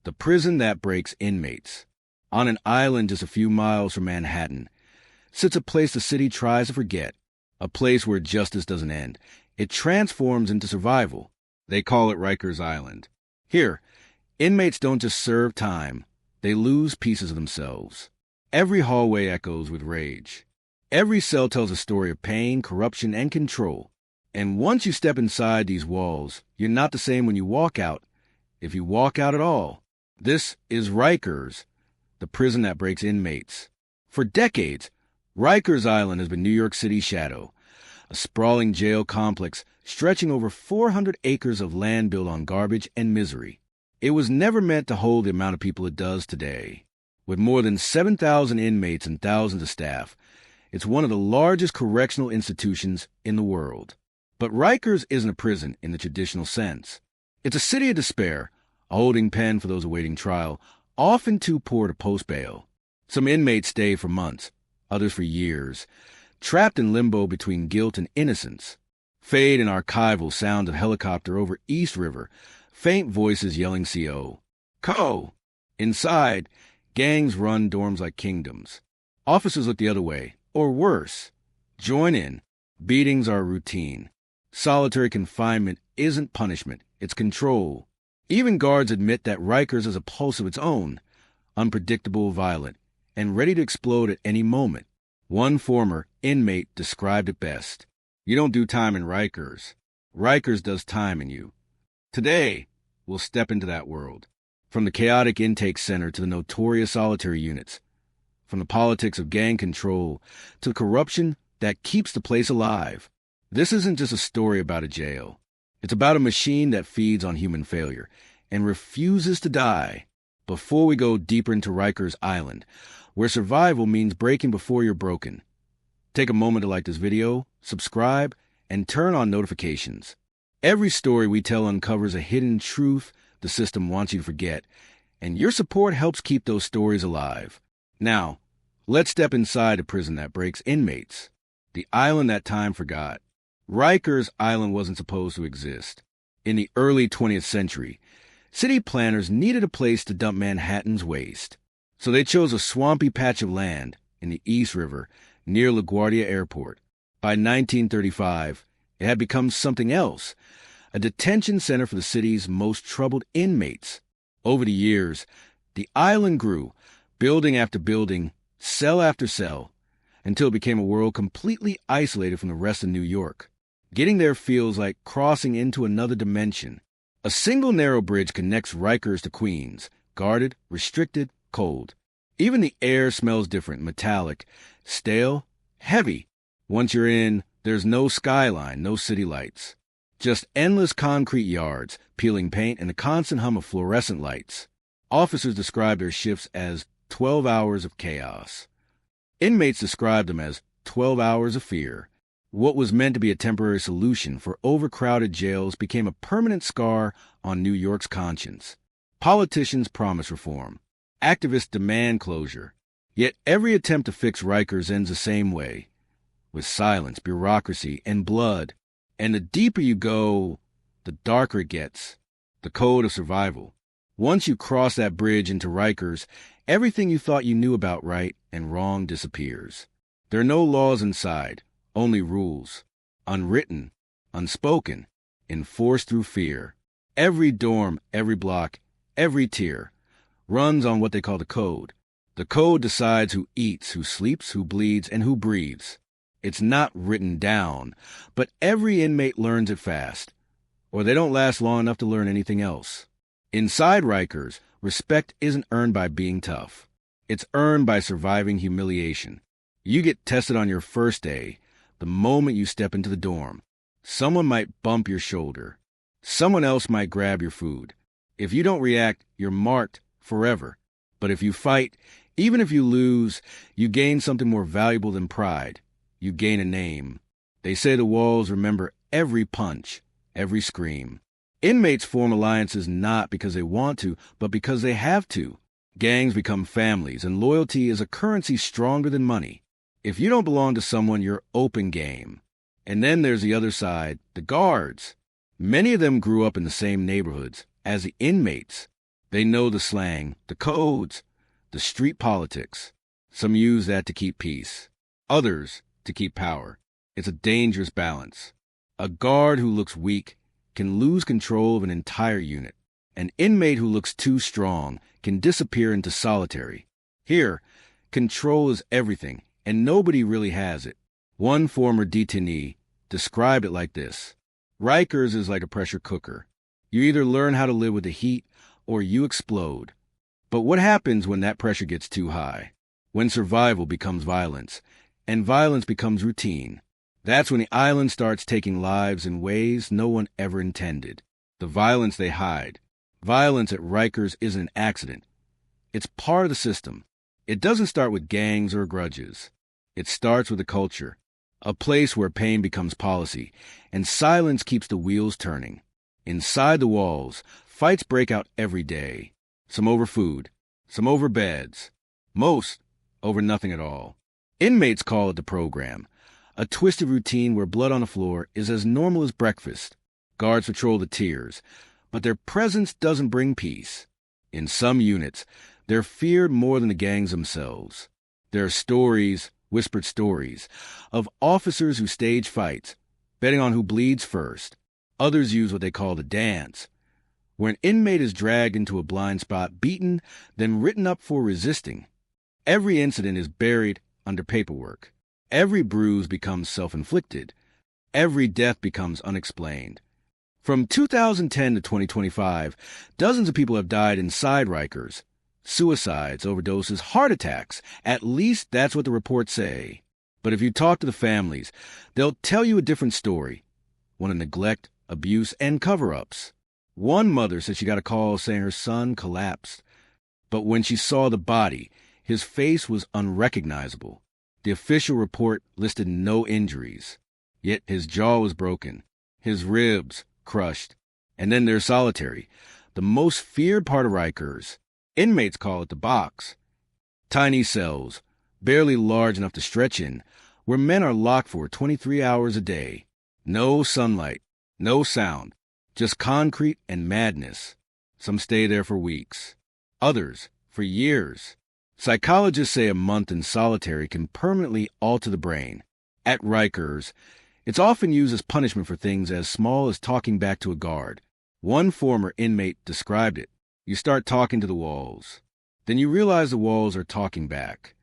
the prison that breaks inmates. On an island just a few miles from Manhattan sits a place the city tries to forget, a place where justice doesn't end. It transforms into survival. They call it Rikers Island. Here, inmates don't just serve time, they lose pieces of themselves. Every hallway echoes with rage. Every cell tells a story of pain, corruption, and control. And once you step inside these walls, you're not the same when you walk out, if you walk out at all. This is Rikers, the prison that breaks inmates. For decades, Rikers Island has been New York City's shadow, a sprawling jail complex stretching over 400 acres of land built on garbage and misery. It was never meant to hold the amount of people it does today. With more than 7,000 inmates and thousands of staff, it's one of the largest correctional institutions in the world. But Rikers isn't a prison in the traditional sense. It's a city of despair, a holding pen for those awaiting trial, often too poor to post bail. Some inmates stay for months, others for years, trapped in limbo between guilt and innocence. Fade and archival sounds of helicopter over East River, faint voices yelling CO. Co! Inside, gangs run dorms like kingdoms. Officers look the other way, or worse. Join in. Beatings are routine. Solitary confinement isn't punishment, it's control. Even guards admit that Rikers has a pulse of its own, unpredictable, violent, and ready to explode at any moment. One former inmate described it best. You don't do time in Rikers. Rikers does time in you. Today, we'll step into that world. From the chaotic intake center to the notorious solitary units. From the politics of gang control to the corruption that keeps the place alive. This isn't just a story about a jail. It's about a machine that feeds on human failure and refuses to die. Before we go deeper into Rikers Island, where survival means breaking before you're broken, take a moment to like this video, subscribe, and turn on notifications. Every story we tell uncovers a hidden truth the system wants you to forget, and your support helps keep those stories alive. Now, let's step inside a prison that breaks inmates, the island that time forgot. Rikers Island wasn't supposed to exist. In the early 20th century, city planners needed a place to dump Manhattan's waste. So they chose a swampy patch of land in the East River near LaGuardia Airport. By 1935, it had become something else, a detention center for the city's most troubled inmates. Over the years, the island grew, building after building, cell after cell, until it became a world completely isolated from the rest of New York. Getting there feels like crossing into another dimension. A single narrow bridge connects Rikers to Queens, guarded, restricted, cold. Even the air smells different, metallic, stale, heavy. Once you're in, there's no skyline, no city lights. Just endless concrete yards, peeling paint, and the constant hum of fluorescent lights. Officers describe their shifts as 12 hours of chaos. Inmates describe them as 12 hours of fear. What was meant to be a temporary solution for overcrowded jails became a permanent scar on New York's conscience. Politicians promise reform. Activists demand closure. Yet every attempt to fix Rikers ends the same way, with silence, bureaucracy, and blood. And the deeper you go, the darker it gets. The code of survival. Once you cross that bridge into Rikers, everything you thought you knew about right and wrong disappears. There are no laws inside, only rules. Unwritten, unspoken, enforced through fear. Every dorm, every block, every tier runs on what they call the code. The code decides who eats, who sleeps, who bleeds, and who breathes. It's not written down, but every inmate learns it fast, or they don't last long enough to learn anything else. Inside Rikers, respect isn't earned by being tough. It's earned by surviving humiliation. You get tested on your first day, the moment you step into the dorm. Someone might bump your shoulder. Someone else might grab your food. If you don't react, you're marked forever. But if you fight, even if you lose, you gain something more valuable than pride. You gain a name. They say the walls remember every punch, every scream. Inmates form alliances not because they want to, but because they have to. Gangs become families, and loyalty is a currency stronger than money. If you don't belong to someone, you're open game. And then there's the other side, the guards. Many of them grew up in the same neighborhoods as the inmates. They know the slang, the codes, the street politics. Some use that to keep peace, others to keep power. It's a dangerous balance. A guard who looks weak can lose control of an entire unit. An inmate who looks too strong can disappear into solitary. Here, control is everything, and nobody really has it. One former detainee described it like this: Rikers is like a pressure cooker. You either learn how to live with the heat or you explode. But what happens when that pressure gets too high? When survival becomes violence, and violence becomes routine. That's when the island starts taking lives in ways no one ever intended. The violence they hide. Violence at Rikers isn't an accident. It's part of the system. It doesn't start with gangs or grudges. It starts with a culture, a place where pain becomes policy, and silence keeps the wheels turning. Inside the walls, fights break out every day. Some over food, some over beds, most over nothing at all. Inmates call it the program, a twisted routine where blood on the floor is as normal as breakfast. Guards patrol the tiers, but their presence doesn't bring peace. In some units, they're feared more than the gangs themselves. There are stories, whispered stories, of officers who stage fights, betting on who bleeds first. Others use what they call the dance, where an inmate is dragged into a blind spot, beaten, then written up for resisting. Every incident is buried under paperwork. Every bruise becomes self-inflicted. Every death becomes unexplained. From 2010 to 2025, dozens of people have died inside Rikers. Suicides, overdoses, heart attacks. At least that's what the reports say. But if you talk to the families, they'll tell you a different story. One of neglect, abuse, and cover-ups. One mother said she got a call saying her son collapsed. But when she saw the body, his face was unrecognizable. The official report listed no injuries. Yet his jaw was broken, his ribs crushed. And then there's solitary, the most feared part of Rikers. Inmates call it the box. Tiny cells, barely large enough to stretch in, where men are locked for 23 hours a day. No sunlight, no sound, just concrete and madness. Some stay there for weeks, others for years. Psychologists say a month in solitary can permanently alter the brain. At Rikers, it's often used as punishment for things as small as talking back to a guard. One former inmate described it. You start talking to the walls. Then you realize the walls are talking back.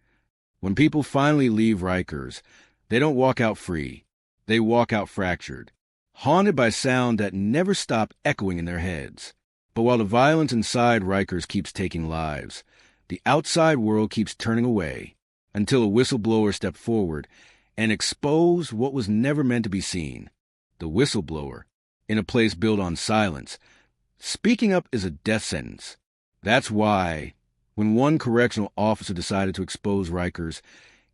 When people finally leave Rikers, they don't walk out free. They walk out fractured, haunted by sound that never stopped echoing in their heads. But while the violence inside Rikers keeps taking lives, the outside world keeps turning away until a whistleblower stepped forward and exposed what was never meant to be seen. The whistleblower, in a place built on silence. Speaking up is a death sentence. That's why, when one correctional officer decided to expose Rikers,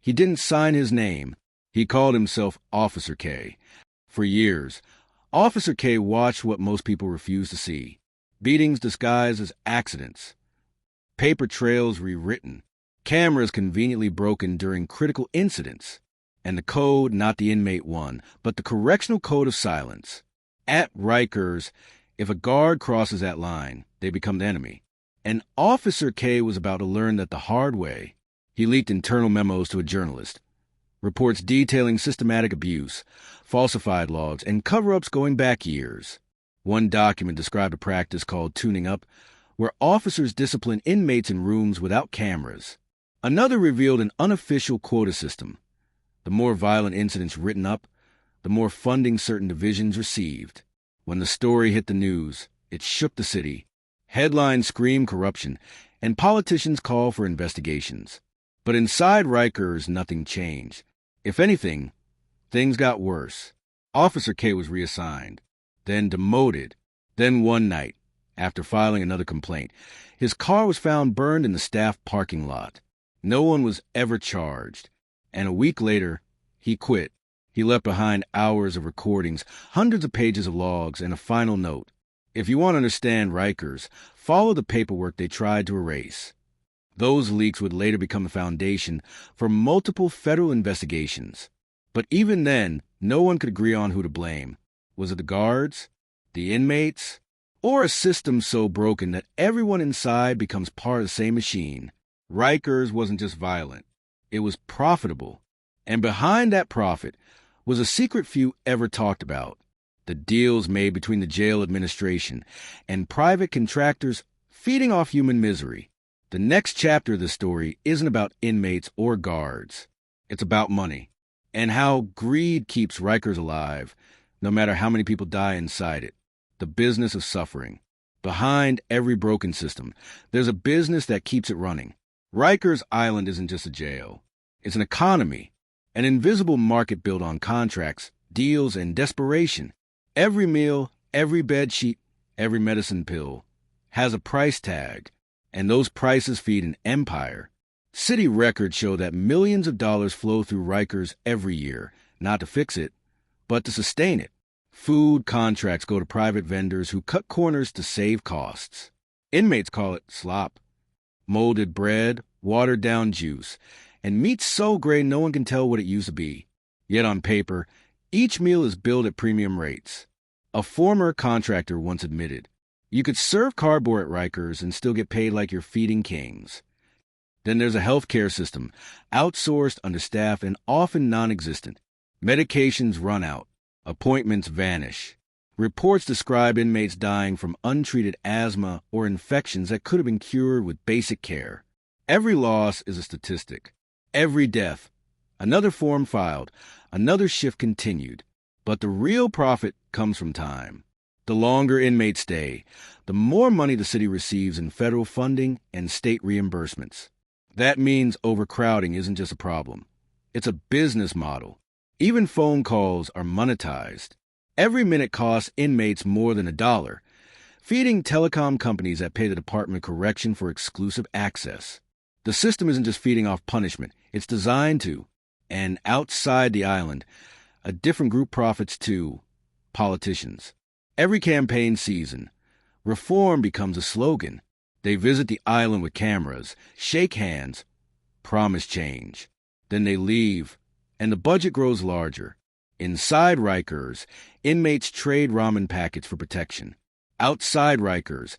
he didn't sign his name. He called himself Officer K. For years, Officer K watched what most people refused to see. Beatings disguised as accidents. Paper trails rewritten. Cameras conveniently broken during critical incidents. And the code, not the inmate one, but the correctional code of silence. At Rikers, if a guard crosses that line, they become the enemy. And Officer K was about to learn that the hard way. He leaked internal memos to a journalist. Reports detailing systematic abuse, falsified logs, and cover-ups going back years. One document described a practice called tuning up, where officers discipline inmates in rooms without cameras. Another revealed an unofficial quota system. The more violent incidents written up, the more funding certain divisions received. When the story hit the news, it shook the city. Headlines screamed corruption, and politicians called for investigations. But inside Rikers, nothing changed. If anything, things got worse. Officer K was reassigned, then demoted. Then one night, after filing another complaint, his car was found burned in the staff parking lot. No one was ever charged. And a week later, he quit. He left behind hours of recordings, hundreds of pages of logs, and a final note. If you want to understand Rikers, follow the paperwork they tried to erase. Those leaks would later become the foundation for multiple federal investigations. But even then, no one could agree on who to blame. Was it the guards? The inmates? or a system so broken that everyone inside becomes part of the same machine. Rikers wasn't just violent, it was profitable. And behind that profit was a secret few ever talked about: the deals made between the jail administration and private contractors feeding off human misery. The next chapter of the story isn't about inmates or guards. It's about money and how greed keeps Rikers alive, no matter how many people die inside it. The business of suffering. Behind every broken system, there's a business that keeps it running. Rikers Island isn't just a jail. It's an economy, an invisible market built on contracts, deals, and desperation. Every meal, every bed sheet, every medicine pill has a price tag, and those prices feed an empire. City records show that millions of dollars flow through Rikers every year, not to fix it, but to sustain it. Food contracts go to private vendors who cut corners to save costs. Inmates call it slop. Molded bread, watered-down juice, and meat so gray no one can tell what it used to be. Yet on paper, each meal is billed at premium rates. A former contractor once admitted, "You could serve cardboard at Rikers and still get paid like you're feeding kings." Then there's a healthcare system, outsourced, understaffed, and often non-existent. Medications run out. Appointments vanish. Reports describe inmates dying from untreated asthma or infections that could have been cured with basic care. Every loss is a statistic. Every death. Another form filed. Another shift continued. But the real profit comes from time. The longer inmates stay, the more money the city receives in federal funding and state reimbursements. That means overcrowding isn't just a problem. It's a business model. Even phone calls are monetized. Every minute costs inmates more than $1, feeding telecom companies that pay the Department of Correction for exclusive access. The system isn't just feeding off punishment, it's designed to. And outside the island, a different group profits too: politicians. Every campaign season, reform becomes a slogan. They visit the island with cameras, shake hands, promise change. Then they leave, and the budget grows larger. Inside Rikers, inmates trade ramen packets for protection. Outside Rikers,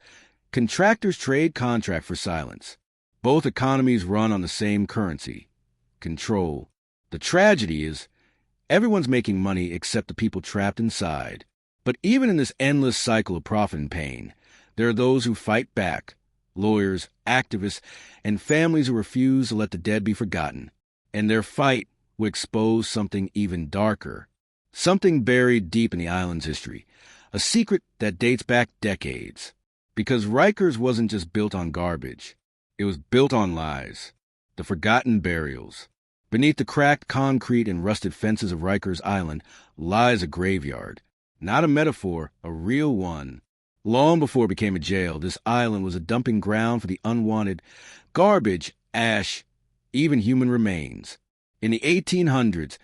contractors trade contract for silence. Both economies run on the same currency: control. The tragedy is, everyone's making money except the people trapped inside. But even in this endless cycle of profit and pain, there are those who fight back: lawyers, activists, and families who refuse to let the dead be forgotten. And their fight will expose something even darker, something buried deep in the island's history, a secret that dates back decades. Because Rikers wasn't just built on garbage, it was built on lies, the forgotten burials. Beneath the cracked concrete and rusted fences of Rikers Island lies a graveyard. Not a metaphor, a real one. Long before it became a jail, this island was a dumping ground for the unwanted: garbage, ash, even human remains. In the 1800s,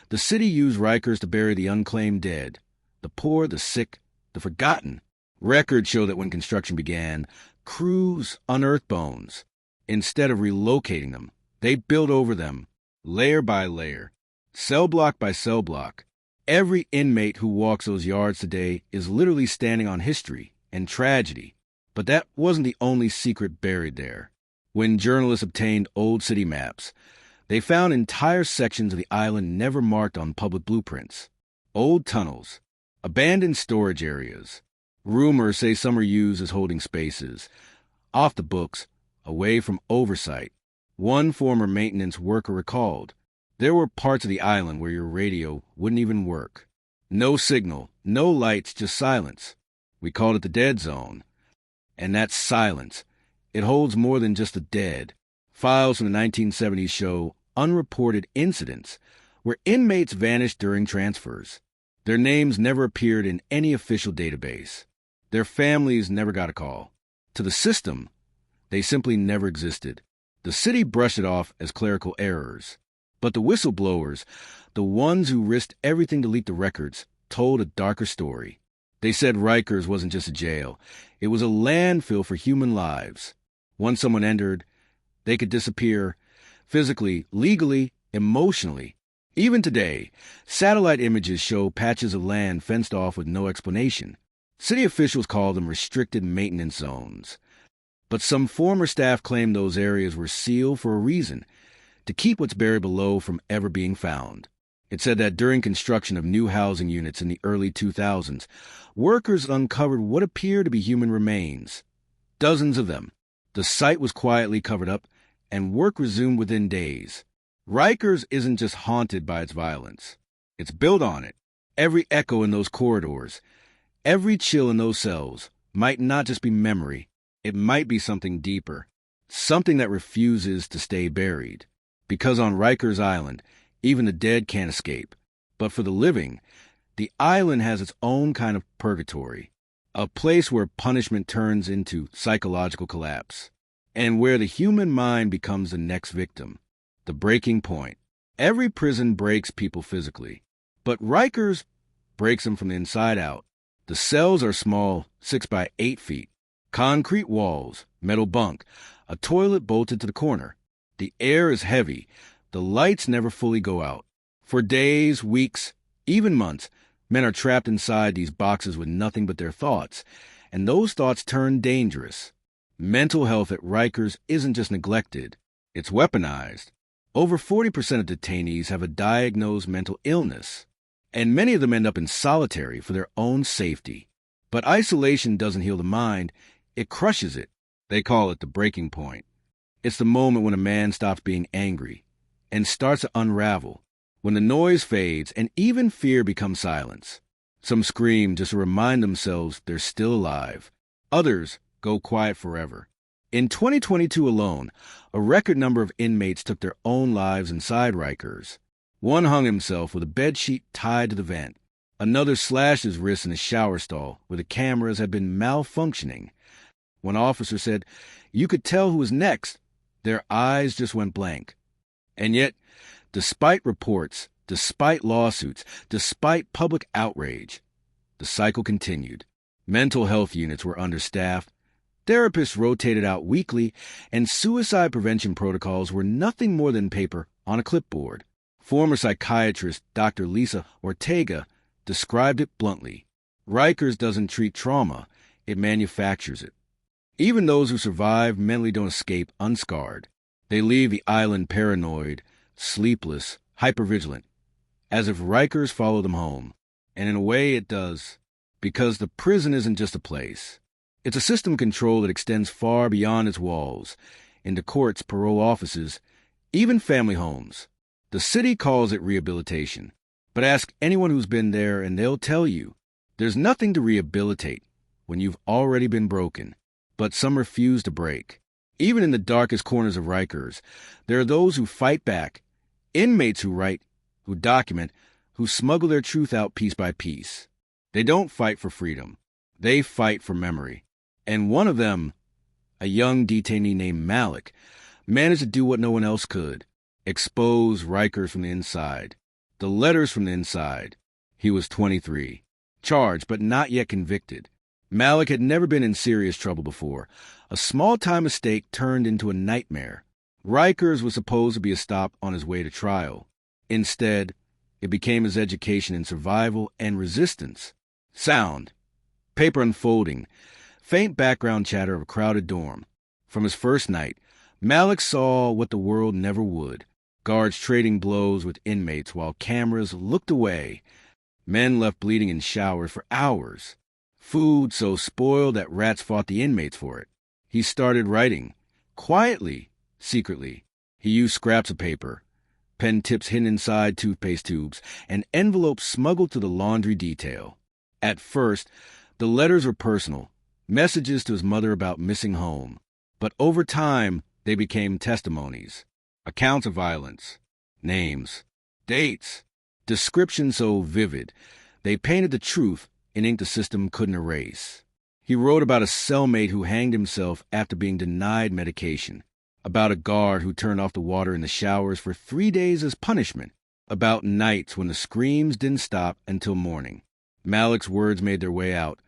the city used Rikers to bury the unclaimed dead, the poor, the sick, the forgotten. Records show that when construction began, crews unearthed bones. Instead of relocating them, they built over them, layer by layer, cell block by cell block. Every inmate who walks those yards today is literally standing on history and tragedy. But that wasn't the only secret buried there. When journalists obtained old city maps, they found entire sections of the island never marked on public blueprints. Old tunnels, abandoned storage areas. Rumors say some are used as holding spaces, off the books, away from oversight. One former maintenance worker recalled, "There were parts of the island where your radio wouldn't even work. No signal, no lights, just silence. We called it the dead zone." And that silence, it holds more than just the dead. Files from the 1970s show unreported incidents where inmates vanished during transfers. Their names never appeared in any official database. Their families never got a call. To the system, they simply never existed. The city brushed it off as clerical errors. But the whistleblowers, the ones who risked everything to leak the records, told a darker story. They said Rikers wasn't just a jail. It was a landfill for human lives. Once someone entered, they could disappear, physically, legally, emotionally. Even today, satellite images show patches of land fenced off with no explanation. City officials call them restricted maintenance zones. But some former staff claim those areas were sealed for a reason, to keep what's buried below from ever being found. It said that during construction of new housing units in the early 2000s, workers uncovered what appeared to be human remains. Dozens of them. The site was quietly covered up, and work resumed within days. Rikers isn't just haunted by its violence. It's built on it. Every echo in those corridors, every chill in those cells, might not just be memory. It might be something deeper, something that refuses to stay buried. Because on Rikers Island, even the dead can't escape. But for the living, the island has its own kind of purgatory, a place where punishment turns into psychological collapse, and where the human mind becomes the next victim, the breaking point. Every prison breaks people physically, but Rikers breaks them from the inside out. The cells are small, 6 by 8 feet. Concrete walls, metal bunk, a toilet bolted to the corner. The air is heavy. The lights never fully go out. For days, weeks, even months, men are trapped inside these boxes with nothing but their thoughts, and those thoughts turn dangerous. Mental health at Rikers isn't just neglected, it's weaponized. Over 40% of detainees have a diagnosed mental illness, and many of them end up in solitary for their own safety. But isolation doesn't heal the mind, it crushes it. They call it the breaking point. It's the moment when a man stops being angry and starts to unravel, when the noise fades and even fear becomes silence. Some scream just to remind themselves they're still alive. Others go quiet forever. In 2022 alone, a record number of inmates took their own lives inside Rikers. One hung himself with a bedsheet tied to the vent. Another slashed his wrists in a shower stall where the cameras had been malfunctioning. One officer said, "You could tell who was next. Their eyes just went blank." And yet, despite reports, despite lawsuits, despite public outrage, the cycle continued. Mental health units were understaffed, therapists rotated out weekly, and suicide prevention protocols were nothing more than paper on a clipboard. Former psychiatrist Dr. Lisa Ortega described it bluntly. Rikers doesn't treat trauma, it manufactures it. Even those who survive mentally don't escape unscarred. They leave the island paranoid, sleepless, hypervigilant, as if Rikers follow them home. And in a way it does, because the prison isn't just a place. It's a system of control that extends far beyond its walls, into courts, parole offices, even family homes. The city calls it rehabilitation, but ask anyone who's been there and they'll tell you, there's nothing to rehabilitate when you've already been broken. But some refuse to break. Even in the darkest corners of Rikers, there are those who fight back, inmates who write, who document, who smuggle their truth out piece by piece. They don't fight for freedom. They fight for memory. And one of them, a young detainee named Malik, managed to do what no one else could, expose Rikers from the inside. The letters from the inside. He was 23, charged but not yet convicted. Malik had never been in serious trouble before. A small-time mistake turned into a nightmare. Rikers was supposed to be a stop on his way to trial. Instead, it became his education in survival and resistance. Sound, paper unfolding, faint background chatter of a crowded dorm. From his first night, Malik saw what the world never would. Guards trading blows with inmates while cameras looked away. Men left bleeding in showers for hours. Food so spoiled that rats fought the inmates for it. He started writing. Quietly, secretly. He used scraps of paper, pen tips hidden inside toothpaste tubes, and envelopes smuggled to the laundry detail. At first, the letters were personal, messages to his mother about missing home. But over time, they became testimonies, accounts of violence, names, dates, descriptions so vivid, they painted the truth in ink the system couldn't erase. He wrote about a cellmate who hanged himself after being denied medication, about a guard who turned off the water in the showers for 3 days as punishment, about nights when the screams didn't stop until morning. Malik's words made their way out,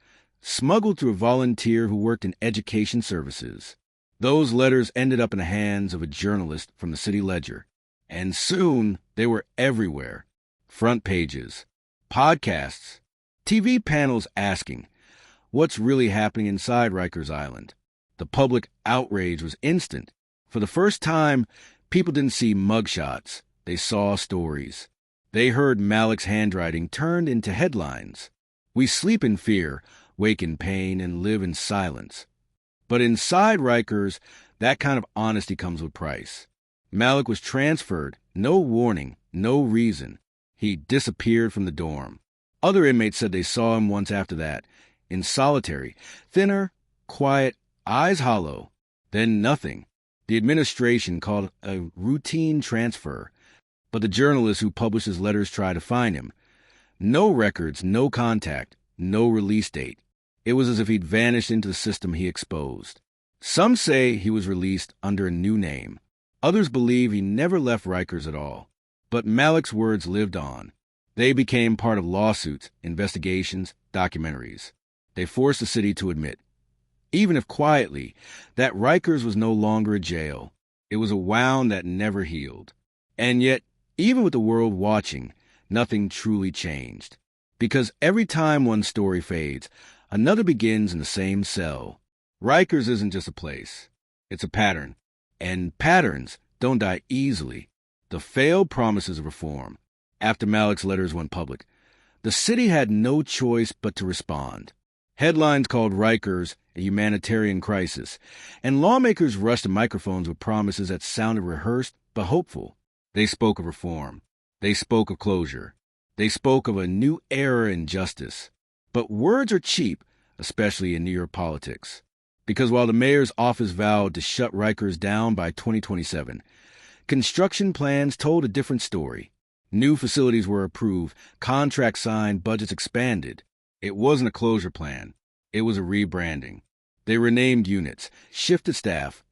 smuggled through a volunteer who worked in education services. Those letters ended up in the hands of a journalist from the City Ledger, and soon they were everywhere. Front pages, podcasts, TV panels asking, what's really happening inside Rikers Island. The public outrage was instant. For the first time, people didn't see mugshots. They saw stories. They heard Malik's handwriting turned into headlines. We sleep in fear, wake in pain, and live in silence. But inside Rikers, that kind of honesty comes with price. Malik was transferred, no warning, no reason. He disappeared from the dorm. Other inmates said they saw him once after that, in solitary, thinner, quiet, eyes hollow. Then nothing. The administration called it a routine transfer. But the journalist who published his letters tried to find him. No records, no contact, no release date. It was as if he'd vanished into the system he exposed. Some say he was released under a new name. Others believe he never left Rikers at all. But Malik's words lived on. They became part of lawsuits, investigations, documentaries. They forced the city to admit, even if quietly, that Rikers was no longer a jail. It was a wound that never healed. And yet, even with the world watching, nothing truly changed. Because every time one story fades, another begins in the same cell. Rikers isn't just a place. It's a pattern. And patterns don't die easily. The failed promises of reform. After Malik's letters went public, the city had no choice but to respond. Headlines called Rikers a humanitarian crisis, and lawmakers rushed to microphones with promises that sounded rehearsed but hopeful. They spoke of reform. They spoke of closure. They spoke of a new era in justice. But words are cheap, especially in New York politics. Because while the mayor's office vowed to shut Rikers down by 2027, construction plans told a different story. New facilities were approved, contracts signed, budgets expanded. It wasn't a closure plan. It was a rebranding. They renamed units, shifted staff,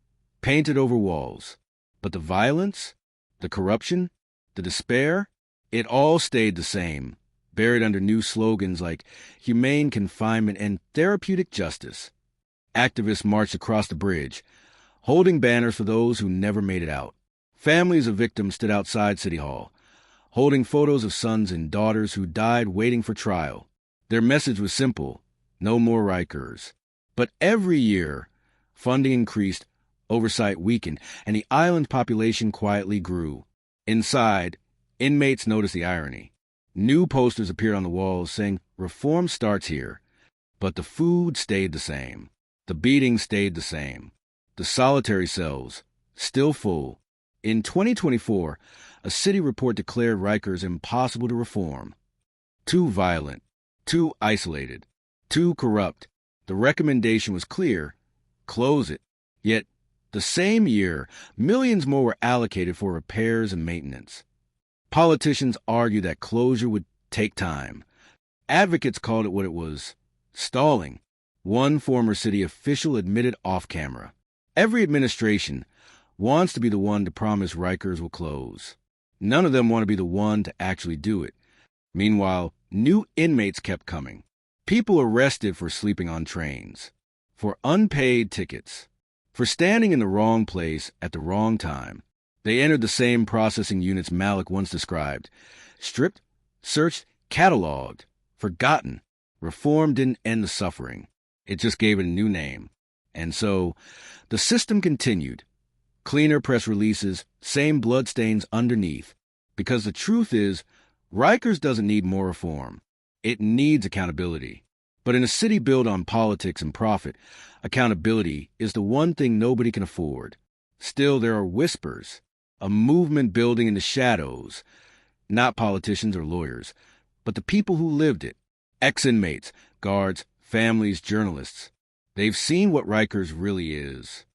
painted over walls. But the violence, the corruption, the despair, it all stayed the same, buried under new slogans like humane confinement and therapeutic justice. Activists marched across the bridge, holding banners for those who never made it out. Families of victims stood outside City Hall, holding photos of sons and daughters who died waiting for trial. Their message was simple: no more Rikers. But every year, funding increased, oversight weakened, and the island's population quietly grew. Inside, inmates noticed the irony. New posters appeared on the walls saying, "Reform starts here." But the food stayed the same. The beatings stayed the same. The solitary cells, still full. In 2024, a city report declared Rikers impossible to reform. Too violent, too isolated, too corrupt. The recommendation was clear: close it. Yet, the same year, millions more were allocated for repairs and maintenance. Politicians argued that closure would take time. Advocates called it what it was: stalling. One former city official admitted off camera. Every administration wants to be the one to promise Rikers will close. None of them want to be the one to actually do it. Meanwhile, new inmates kept coming. People arrested for sleeping on trains, for unpaid tickets, for standing in the wrong place at the wrong time. They entered the same processing units Malik once described. Stripped, searched, cataloged, forgotten. Reform didn't end the suffering. It just gave it a new name. And so, the system continued. Cleaner press releases, same bloodstains underneath. Because the truth is, Rikers doesn't need more reform. It needs accountability. But in a city built on politics and profit, accountability is the one thing nobody can afford. Still, there are whispers, a movement building in the shadows. Not politicians or lawyers, but the people who lived it. Ex-inmates, guards, families, journalists. They've seen what Rikers really is.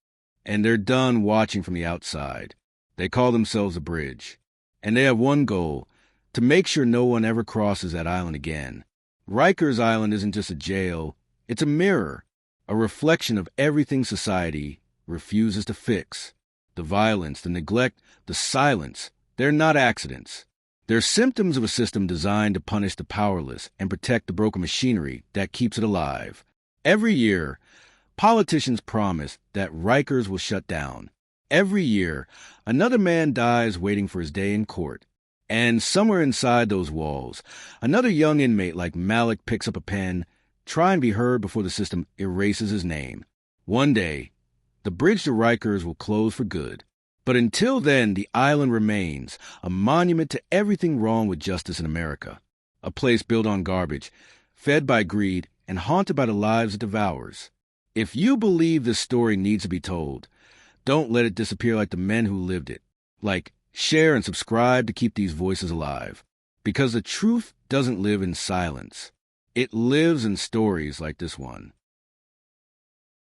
And they're done watching from the outside. They call themselves a bridge. And they have one goal: to make sure no one ever crosses that island again. Rikers Island isn't just a jail. It's a mirror, a reflection of everything society refuses to fix. The violence, the neglect, the silence, they're not accidents. They're symptoms of a system designed to punish the powerless and protect the broken machinery that keeps it alive. Every year, politicians promise that Rikers will shut down. Every year, another man dies waiting for his day in court. And somewhere inside those walls, another young inmate like Malik picks up a pen, try and be heard before the system erases his name. One day, the bridge to Rikers will close for good. But until then, the island remains a monument to everything wrong with justice in America. A place built on garbage, fed by greed, and haunted by the lives it devours. If you believe this story needs to be told, don't let it disappear like the men who lived it. Like, share and subscribe to keep these voices alive. Because the truth doesn't live in silence. It lives in stories like this one.